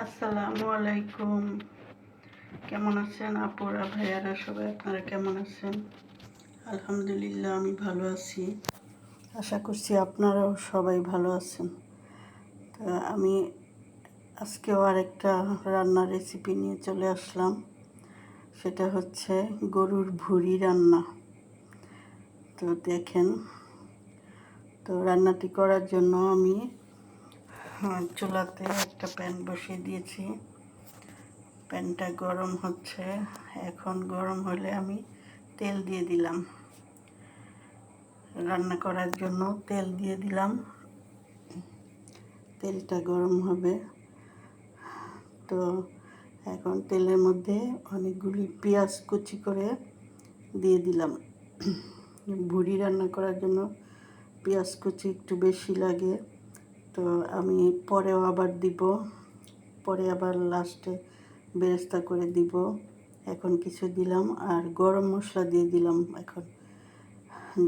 আসসালামু আলাইকুম। কেমন আছেন আপুরা ভাইয়ারা সবাই? আপনারা কেমন আছেন? আলহামদুলিল্লাহ আমি ভালো আছি। আশা করছি আপনারাও সবাই ভালো আছেন। তো আমি আজকেও আরেকটা রান্নার রেসিপি নিয়ে চলে আসলাম। সেটা হচ্ছে গরুর ভুঁড়ি রান্না। তো দেখেন, তো রান্নাটি করার জন্য আমি চুলাতে একটা প্যান বসিয়ে দিয়েছি। প্যানটা গরম হচ্ছে। এখন গরম হলে আমি তেল দিয়ে দিলাম। রান্না করার জন্য তেল দিয়ে দিলাম। তেলটা গরম হবে। তো এখন তেলের মধ্যে অনেকগুলি পেঁয়াজ কুচি করে দিয়ে দিলাম। ভুঁড়ি রান্না করার জন্য পেঁয়াজ কুচি একটু বেশি লাগে। তো আমি পরেও আবার দিব, পরে আবার লাস্টে বেরেস্তা করে দিব। এখন কিছু দিলাম আর গরম মশলা দিয়ে দিলাম। এখন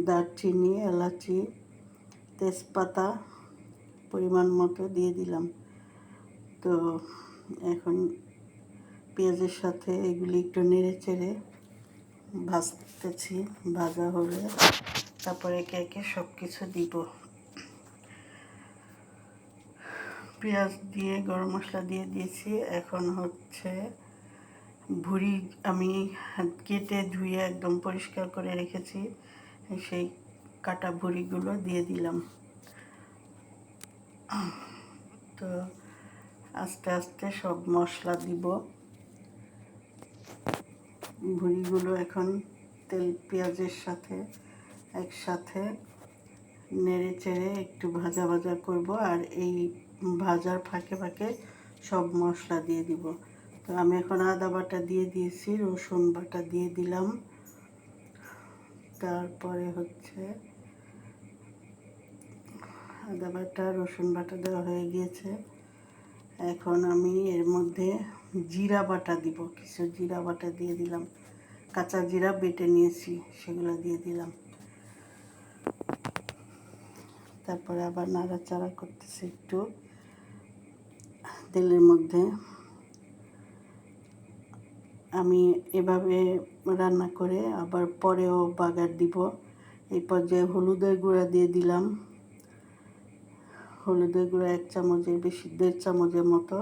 দারচিনি, এলাচি, তেজপাতা পরিমাণ মতো দিয়ে দিলাম। তো এখন পেঁয়াজের সাথে এগুলি একটু নেড়ে চেড়ে ভাজতেছি। ভাজা হলে তারপরে একে একে সব কিছু দিব। পেঁয়াজ দিয়ে গরম মশলা দিয়ে দিয়েছি। এখন হচ্ছে ভুঁড়ি আমি কেটে ধুয়ে একদম পরিষ্কার করে রেখেছি, সেই কাটা ভুঁড়িগুলো দিয়ে দিলাম। তো আস্তে আস্তে সব মশলা দিব। ভুঁড়িগুলো এখন তেল পেঁয়াজের সাথে একসাথে নেড়ে চেড়ে একটু ভাজা ভাজা করব। আর এই ভাজার ফাঁকে ফাঁকে সব মশলা দিয়ে দিব। তো আমি এখন আদা বাটা দিয়ে দিয়েছি, রসুন বাটা দিয়ে দিলাম। তারপরে হচ্ছে আদা বাটা রসুন বাটা দেওয়া হয়ে গিয়েছে। এখন আমি এর মধ্যে জিরা বাটা দিব। কিছু জিরা বাটা দিয়ে দিলাম। কাঁচা জিরা বেটে নিয়েছি, সেগুলো দিয়ে দিলাম। তারপরে আবার নাড়াচাড়া করতেছি একটু তেলের মধ্যে। আমি এভাবে রান্না করে আবার পরেও বাগার দিব। এই পর্যায়ে হলুদের গুঁড়া দিয়ে দিলাম। হলুদের গুঁড়া 1 চামচের বেশি, 1.5 চামচের মতো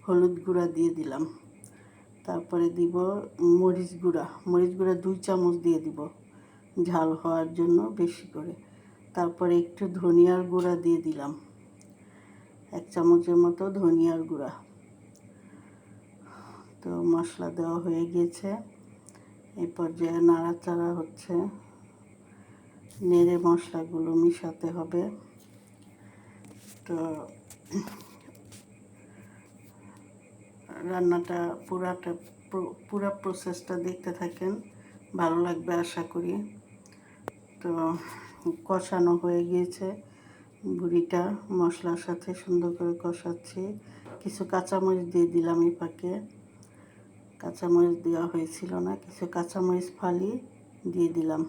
হলুদ গুঁড়া দিয়ে দিলাম। তারপরে দিব মরিচ গুঁড়া। মরিচ গুঁড়া 2 চামচ দিয়ে দিব, ঝাল হওয়ার জন্য বেশি করে। তারপরে একটু ধনিয়ার গুঁড়া দিয়ে দিলাম, 1 চামচের মতো ধনিয়ার গুঁড়া। তো মশলা দেওয়া হয়ে গিয়েছে। এই পর্যায়ে নাড়াচাড়া হচ্ছে, নেড়ে মশলাগুলো মিশাতে হবে। তো রান্নাটা পুরা প্রসেসটা দেখতে থাকেন, ভালো লাগবে আশা করি। তো কষানো হয়ে গিয়েছে, ভুঁড়িটা মশলার সাথে সুন্দর করে কষাচ্ছি। কিছু কাঁচামরিচ দিয়ে দিলাম এই পাকে। কাঁচামরিচ দেওয়া হয়েছিল না, কিছু কাঁচামরিচ ফালি দিয়ে দিলাম।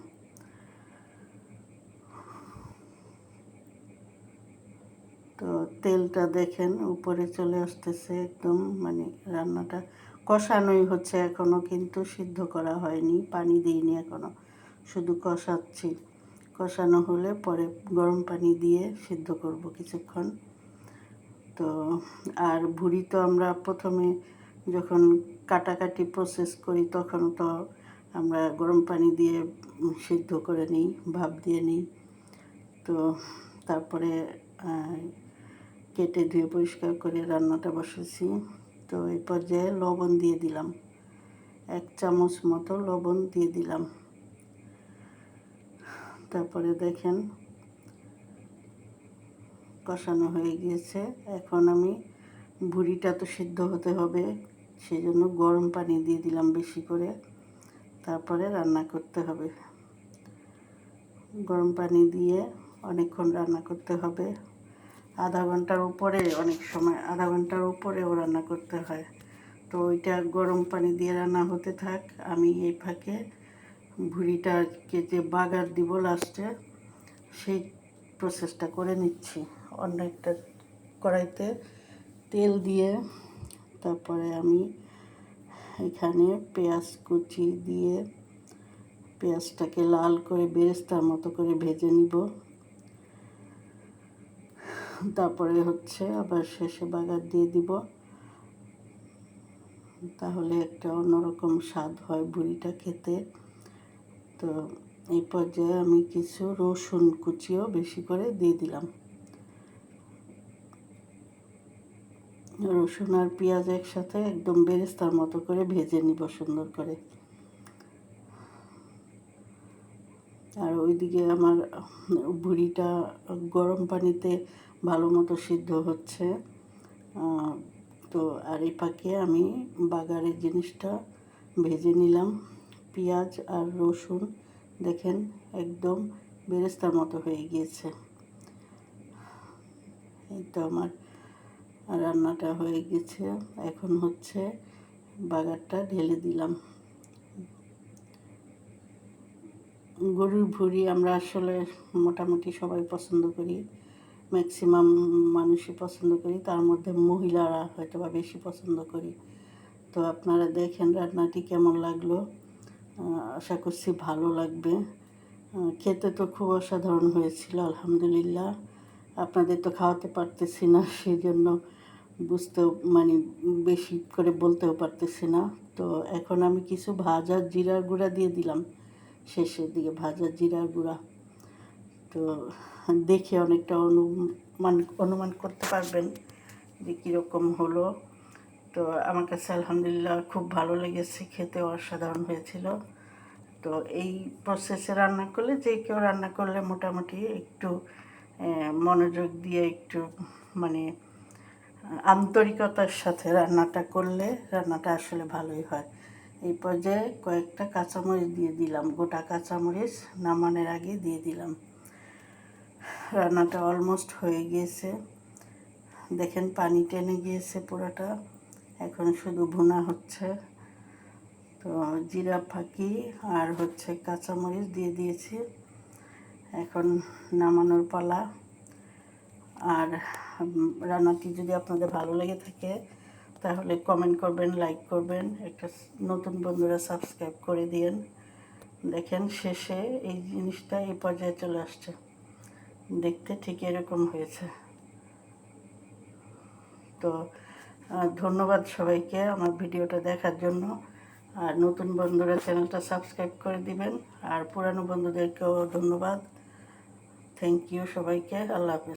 তো তেলটা দেখেন উপরে চলে আসতেছে একদম, মানে রান্নাটা কষানোই হচ্ছে এখনও, কিন্তু সিদ্ধ করা হয়নি, পানি দিইনি এখনও, শুধু কষাচ্ছি। কষানো হলে পরে গরম পানি দিয়ে সিদ্ধ করব কিছুক্ষণ। তো আর ভুঁড়ি তো আমরা প্রথমে যখন কাটাকাটি প্রসেস করি তখন তো আমরা গরম পানি দিয়ে সিদ্ধ করে নিই, ভাপ দিয়ে নিই। তো তারপরে কেটে ধুয়ে পরিষ্কার করে রান্নাটা বসেছি। তো এই পর্যায়ে লবণ দিয়ে দিলাম, 1 চামচ মতো লবণ দিয়ে দিলাম। তারপরে দেখেন কষানো হয়ে গিয়েছে। এখন আমি ভুঁড়িটা তো সিদ্ধ হতে হবে, সেই জন্য গরম পানি দিয়ে দিলাম বেশি করে। তারপরে রান্না করতে হবে, গরম পানি দিয়ে অনেকক্ষণ রান্না করতে হবে। আধা ঘন্টার উপরে, অনেক সময় আধা ঘন্টার উপরেও রান্না করতে হয়। তো ওইটা গরম পানি দিয়ে রান্না হতে থাক, আমি এই ফাঁকে ভুঁড়িটাকে যে বাগার দিব লাস্টে, সেই প্রসেসটা করে নিচ্ছি। অন্য একটা কড়াইতে তেল দিয়ে তারপরে আমি এখানে পেঁয়াজ কুচি দিয়ে পেঁয়াজটাকে লাল করে বেরেস্তার মতো করে ভেজে নিব। তারপরে হচ্ছে আবার শেষে বাগার দিয়ে দিব, তাহলে একটা অন্যরকম স্বাদ হয় ভুড়িটা খেতে। তো এই পর্যায়ে আমি কিছু রসুন কুচিও বেশি করে দিয়ে দিলাম। রসুন আর পেঁয়াজ একসাথে একদম বেরেস্তার মতো করে ভেজে নিব সুন্দর করে। আর ওইদিকে আমার ভুড়িটা গরম পানিতে ভালো মতো সিদ্ধ হচ্ছে। তো আর এই পাকে আমি বাগারের জিনিসটা ভেজে নিলাম। পেঁয়াজ আর রসুন দেখেন একদম বেরেস্তার মতো হয়ে গিয়েছে। এই তো আমার রান্নাটা হয়ে গেছে। এখন হচ্ছে বাগারটা ঢেলে দিলাম। গরুর ভুড়ি আমরা আসলে মোটামুটি সবাই পছন্দ করি, ম্যাক্সিমাম মানুষই পছন্দ করি, তার মধ্যে মহিলারা হয়তো বা বেশি পছন্দ করি। তো আপনারা দেখেন রান্নাটি কেমন লাগলো, আশা করছি ভালো লাগবে। খেতে তো খুব অসাধারণ হয়েছিল আলহামদুলিল্লাহ। আপনাদের তো খাওয়াতে পারতেছি না, সেই জন্য বুঝতেও মানে বেশি করে বলতেও পারতেছি না। তো এখন আমি কিছু ভাজা জিরার গুঁড়া দিয়ে দিলাম শেষের দিকে, ভাজা জিরার গুঁড়া। তো দেখে অনেকটা অনুমান করতে পারবেন যে কীরকম হলো। তো আমার কাছে আলহামদুলিল্লাহ খুব ভালো লেগেছে, খেতেও অসাধারণ হয়েছিল। তো এই প্রসেসে রান্না করলে, যে কেউ রান্না করলে মোটামুটি একটু মনোযোগ দিয়ে একটু মানে আন্তরিকতার সাথে রান্নাটা করলে রান্নাটা আসলে ভালোই হয়। এই পর্যায়ে কয়েকটা কাঁচামরিচ দিয়ে দিলাম, গোটা কাঁচামরিচ নামানোর আগে দিয়ে দিলাম। রান্নাটা অলমোস্ট হয়ে গিয়েছে, দেখেন পানি টেনে গিয়েছে পুরোটা। এখন শুধু ভুনা হচ্ছে। তো জিরা ফাঁকি আর হচ্ছে কাঁচামরিচ দিয়ে দিয়েছি, এখন নামানোর পালা। আর রান্নাটি যদি আপনাদের ভালো লেগে থাকে তাহলে কমেন্ট করবেন, লাইক করবেন, একটা নতুন বন্ধুরা সাবস্ক্রাইব করে দিয়েন। দেখেন শেষে এই জিনিসটা এই পর্যায়ে চলে আসছে, দেখতে ঠিক এরকম হয়েছে। তো ধন্যবাদ সবাইকে আমার ভিডিওটা দেখার জন্য। আর নতুন বন্ধুরা চ্যানেলটা সাবস্ক্রাইব করে দিবেন, আর পুরানো বন্ধুদেরকেও ধন্যবাদ। থ্যাংক ইউ সবাইকে। আল্লাহ হাফেজ।